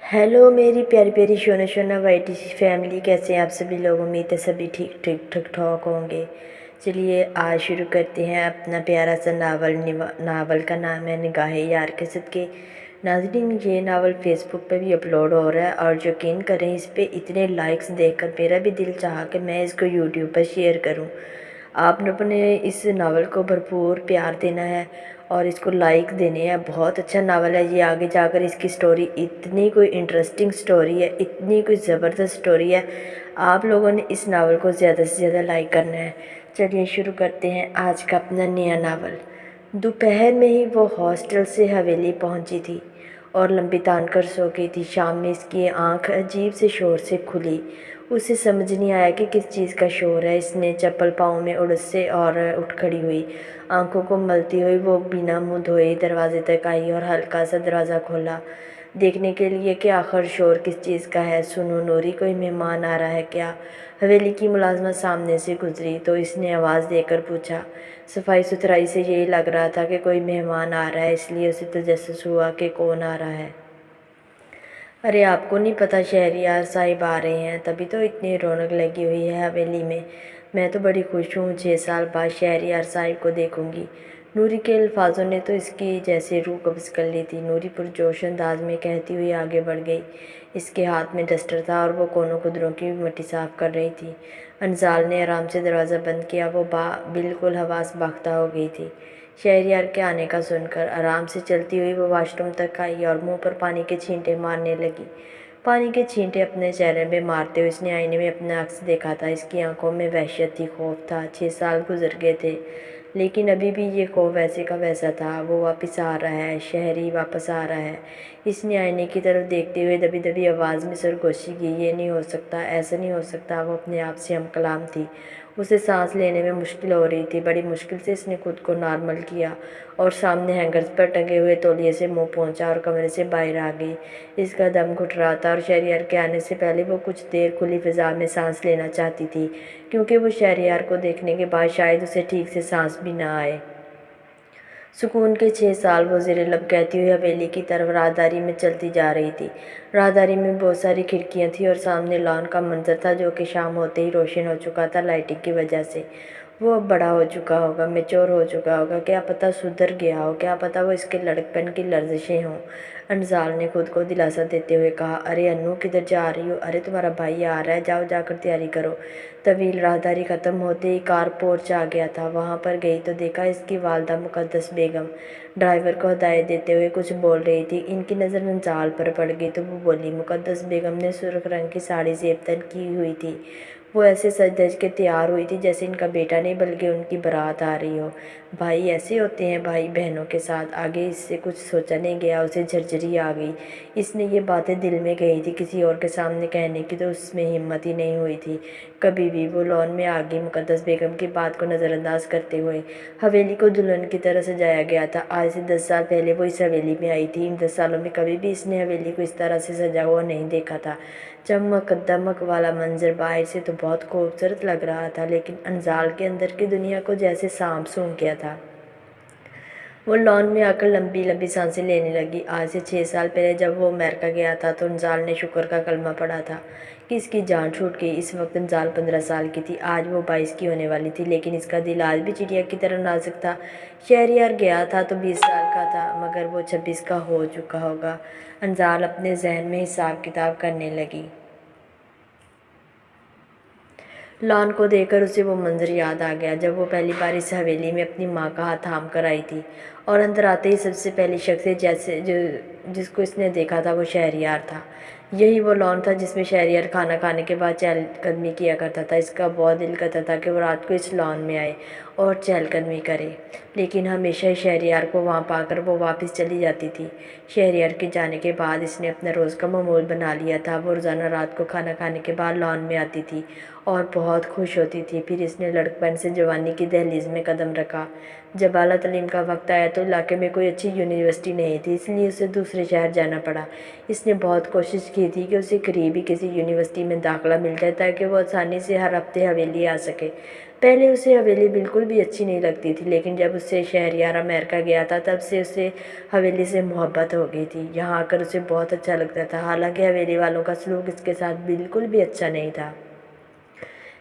Hello मेरी प्यारी प्यारी शोना शोना वाइटी फैमिली, कैसे हैं आप सभी लोग। उम्मीद है सभी ठीक ठीक ठीक ठाक होंगे। चलिए आज शुरू करते हैं अपना प्यारा सा नावल का नाम है निगाहे यार के सदके। नाज़रीन, ये नावल फेसबुक पे भी अपलोड हो रहा है और यकीन करें इस पे इतने लाइक्स देखकर मेरा भी दिल चाहा कि मैं इसको यूट्यूब पर शेयर करूं। आप लोगों ने इस नावल को भरपूर प्यार देना है और इसको लाइक देने हैं। बहुत अच्छा नावल है ये। आगे जाकर इसकी स्टोरी इतनी कोई इंटरेस्टिंग स्टोरी है, इतनी कोई ज़बरदस्त स्टोरी है। आप लोगों ने इस नावल को ज़्यादा से ज़्यादा लाइक करना है। चलिए शुरू करते हैं आज का अपना नया नावल। दोपहर में ही वो हॉस्टल से हवेली पहुंची थी और लंबी तान कर सो गई थी। शाम में इसकी आंख अजीब से शोर से खुली। उसे समझ नहीं आया कि किस चीज़ का शोर है। इसने चप्पल पाँव में उड़से और उठ खड़ी हुई। आंखों को मलती हुई वो बिना मुँह धोए दरवाजे तक आई और हल्का सा दरवाज़ा खोला, देखने के लिए कि आखिर शोर किस चीज़ का है। सुनो नूरी, कोई मेहमान आ रहा है क्या? हवेली की मुलाजमा सामने से गुजरी तो इसने आवाज़ देकर पूछा। सफाई सुथराई से यही लग रहा था कि कोई मेहमान आ रहा है, इसलिए उसे तजस्सुस हुआ कि कौन आ रहा है। अरे आपको नहीं पता शहरियार साहिब आ रहे हैं, तभी तो इतनी रौनक लगी हुई है हवेली में। मैं तो बड़ी खुश हूँ, 6 साल बाद शहरियार साहिब को देखूंगी। नूरी के अल्फाजों ने तो इसकी जैसे रूह कब्ज़ कर ली थी। नूरी पुरजोश अंदाज में कहती हुई आगे बढ़ गई। इसके हाथ में डस्टर था और वो कोनों कुदरों की मिट्टी साफ कर रही थी। अंजाल ने आराम से दरवाज़ा बंद किया। वो बिल्कुल हवास बाख्ता हो गई थी शहरियार के आने का सुनकर। आराम से चलती हुई वो वॉशरूम तक आई और मुंह पर पानी के छींटे मारने लगी। पानी के छींटे अपने चेहरे में मारते हुए इसने आईने में अपना अक्स देखा था। इसकी आंखों में वहशत थी, खौफ था। 6 साल गुजर गए थे लेकिन अभी भी ये खौफ वैसे का वैसा था। वो वापस आ रहा है, शहरी वापस आ रहा है। इसने आईने की तरफ देखते हुए दबी दबी आवाज़ में सरगोशी की। ये नहीं हो सकता, ऐसा नहीं हो सकता। वो अपने आप से हम कलाम थी। उसे सांस लेने में मुश्किल हो रही थी। बड़ी मुश्किल से इसने खुद को नॉर्मल किया और सामने हैंगर्स पर टंगे हुए तौलिए से मुंह पहुंचा और कमरे से बाहर आ गई। इसका दम घुट रहा था और शहरियार के आने से पहले वो कुछ देर खुली फिजा में सांस लेना चाहती थी, क्योंकि वो शहरियार को देखने के बाद शायद उसे ठीक से सांस भी ना आए। सुकून के 6 साल वो ज़ेरे लब कहती हुई हवेली की तरफ राहदारी में चलती जा रही थी। राहदारी में बहुत सारी खिड़कियां थी और सामने लॉन का मंजर था, जो कि शाम होते ही रोशन हो चुका था लाइटिंग की वजह से। वो अब बड़ा हो चुका होगा, मैच्योर हो चुका होगा, क्या पता सुधर गया हो, क्या पता वो इसके लड़कपन की लर्जिशें हों। अंजाल ने खुद को दिलासा देते हुए कहा। अरे अन्नू, किधर जा रही हो? अरे तुम्हारा भाई आ रहा है, जाओ जाकर तैयारी करो। तवील राहदारी ख़त्म होते ही कार पोर्च आ गया था। वहाँ पर गई तो देखा इसकी वालदा मुक़द्दस बेगम ड्राइवर को हदायत देते हुए कुछ बोल रही थी। इनकी नज़र अंजाल पर पड़ गई तो वो बोली। मुक़द्दस बेगम ने सुर्ख रंग की साड़ी ज़ेब-तन की हुई थी। वो ऐसे सज धज के तैयार हुई थी जैसे इनका बेटा नहीं बल्कि उनकी बारात आ रही हो। भाई ऐसे होते हैं भाई बहनों के साथ। आगे इससे कुछ सोचा नहीं गया, उसे झरझरी आ गई। इसने ये बातें दिल में कही थी, किसी और के सामने कहने की तो उसमें हिम्मत ही नहीं हुई थी कभी भी। वो लॉन में आ गई मुक़द्दस बेगम की बात को नज़रअंदाज करते हुए। हवेली को दुल्हन की तरह सजाया गया था। आज से 10 साल पहले वो इस हवेली में आई थी। इन 10 सालों में कभी भी इसने हवेली को इस तरह से सजा हुआ नहीं देखा था। चमक दमक वाला मंजर बाहर से तो बहुत खूबसूरत लग रहा था, लेकिन अंजाल के अंदर की दुनिया को जैसे सांप सूंघ गया था। वो लॉन में आकर लंबी लंबी सांसें लेने लगी। आज से 6 साल पहले जब वो अमेरिका गया था तो अंजाल ने शुक्र का कलमा पढ़ा था कि इसकी जान छूट गई। इस वक्त अंजाल 15 साल की थी, आज वो 22 की होने वाली थी, लेकिन इसका दिल आज भी चिड़िया की तरह नाजुक था। शहरियार गया था तो 20 साल का था, मगर वो 26 का हो चुका होगा। अंजाल अपने जहन में हिसाब किताब करने लगी। लॉन को देखकर उसे वो मंजर याद आ गया जब वो पहली बार इस हवेली में अपनी माँ का हाथ थाम कर आई थी और अंदर आते ही सबसे पहली शख्स जैसे जिसको इसने देखा था वो शहरियार था। यही वो लॉन था जिसमें शहरियार खाना खाने के बाद चहलकदमी किया करता था। इसका बहुत दिल करता था कि वो रात को इस लॉन में आए और चहलकदमी करे, लेकिन हमेशा ही शहरियार को वहाँ पाकर वो वापस चली जाती थी। शहरियार के जाने के बाद इसने अपना रोज़ का मामूल बना लिया था। वो रोज़ाना रात को खाना खाने के बाद लॉन में आती थी और बहुत खुश होती थी। फिर इसने लड़कपन से जवानी की दहलीज में कदम रखा। जब आला तालीम का वक्त आया तो इलाके में कोई अच्छी यूनिवर्सिटी नहीं थी, इसलिए उसे दूसरे शहर जाना पड़ा। इसने बहुत कोशिश की थी कि उसे करीब ही किसी यूनिवर्सिटी में दाखिला मिल जाए ताकि वो आसानी से हर हफ्ते हवेली आ सके। पहले उसे हवेली बिल्कुल भी अच्छी नहीं लगती थी, लेकिन जब उससे शहरियार अमेरिका गया था तब से उसे हवेली से मोहब्बत हो गई थी। यहाँ आकर उसे बहुत अच्छा लगता था। हालांकि हवेली वालों का सलूक इसके साथ बिल्कुल भी अच्छा नहीं था,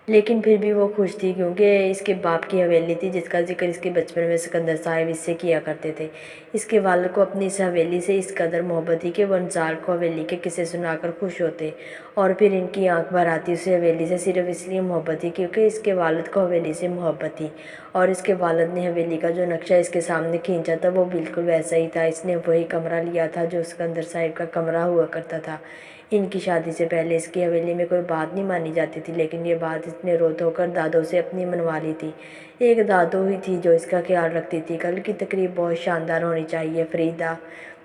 लेकिन फिर भी वो खुश थी क्योंकि इसके बाप की हवेली थी जिसका जिक्र इसके बचपन में सिकंदर साहिब इससे किया करते थे। इसके वालिद को अपनी इस हवेली से इस कदर मोहब्बत थी कि वो अंसार को हवेली के किस्से सुनाकर खुश होते और फिर इनकी आंख भर आती उसे हवेली से सिर्फ इसलिए मोहब्बत थी क्योंकि इसके वालिद को हवेली से मोहब्बत थी। और इसके वालिद ने हवेली का जो नक्शा इसके सामने खींचा था वो बिल्कुल वैसा ही था। इसने वही कमरा लिया था जो सिकंदर साहिब का कमरा हुआ करता था। इनकी शादी से पहले इसकी हवेली में कोई बात नहीं मानी जाती थी, लेकिन ये बात इसने रो धो कर दादों से अपनी मनवा ली थी। एक दादो ही थी जो इसका ख्याल रखती थी। कल की तकरीब बहुत शानदार होनी चाहिए।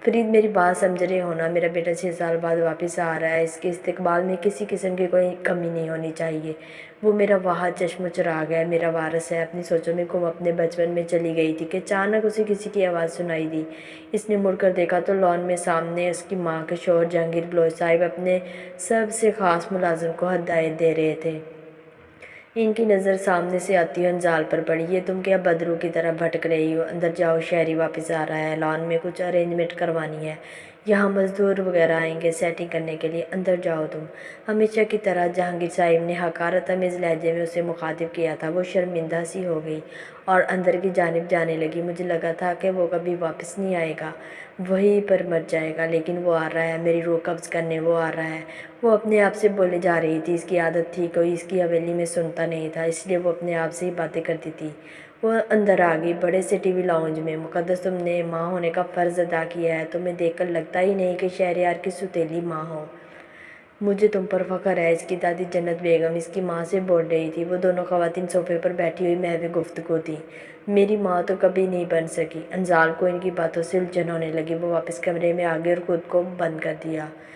फरीद मेरी बात समझ रहे हो ना? मेरा बेटा 6 साल बाद वापस आ रहा है, इसके इस्तकबाल में किसी किस्म की कोई कमी नहीं होनी चाहिए। वो मेरा वाह चश्म चिराग है, मेरा वारस है। अपनी सोचों में गुम अपने बचपन में चली गई थी कि अचानक उसे किसी की आवाज़ सुनाई दी। इसने मुड़कर देखा तो लॉन में सामने उसकी माँ के शौहर जहांगीर बलोच साहिब अपने सबसे ख़ास मुलाजिम को हदायत दे रहे थे। इनकी नज़र सामने से आती हुई अंजाल पर पड़ी। ये तुम क्या बदरू की तरह भटक रही हो? अंदर जाओ, शहरी वापस आ रहा है, लॉन में कुछ अरेंजमेंट करवानी है, यहाँ मज़दूर वगैरह आएंगे सेटिंग करने के लिए, अंदर जाओ तुम। हमेशा की तरह जहांगीर साहिब ने हकारत आमेज़ लहजे में उसे मुखातिब किया था। वो शर्मिंदा सी हो गई और अंदर की जानिब जाने लगी। मुझे लगा था कि वो कभी वापस नहीं आएगा, वहीं पर मर जाएगा, लेकिन वो आ रहा है, मेरी रूह कब्ज़ करने वो आ रहा है। वो अपने आप से बोले जा रही थी। इसकी आदत थी, कोई इसकी हवेली में सुनता नहीं था, इसलिए वो अपने आप से ही बातें करती थी। वो अंदर आ गई बड़े से टीवी लाउंज में। मुक़द्दस, तुमने माँ होने का फ़र्ज़ अदा किया है। तुम्हें देखकर लगता ही नहीं कि शहरयार की सुतीली माँ हो। मुझे तुम पर फ़ख्र है। इसकी दादी जन्नत बेगम इसकी माँ से बोल रही थी। वो दोनों ख़वातीन सोफ़े पर बैठी हुई महवी गुफ्तगू थी। मेरी माँ तो कभी नहीं बन सकी। अंजाल को इनकी बातों से उलझन होने लगी। वो वापस कमरे में आ गई और खुद को बंद कर दिया।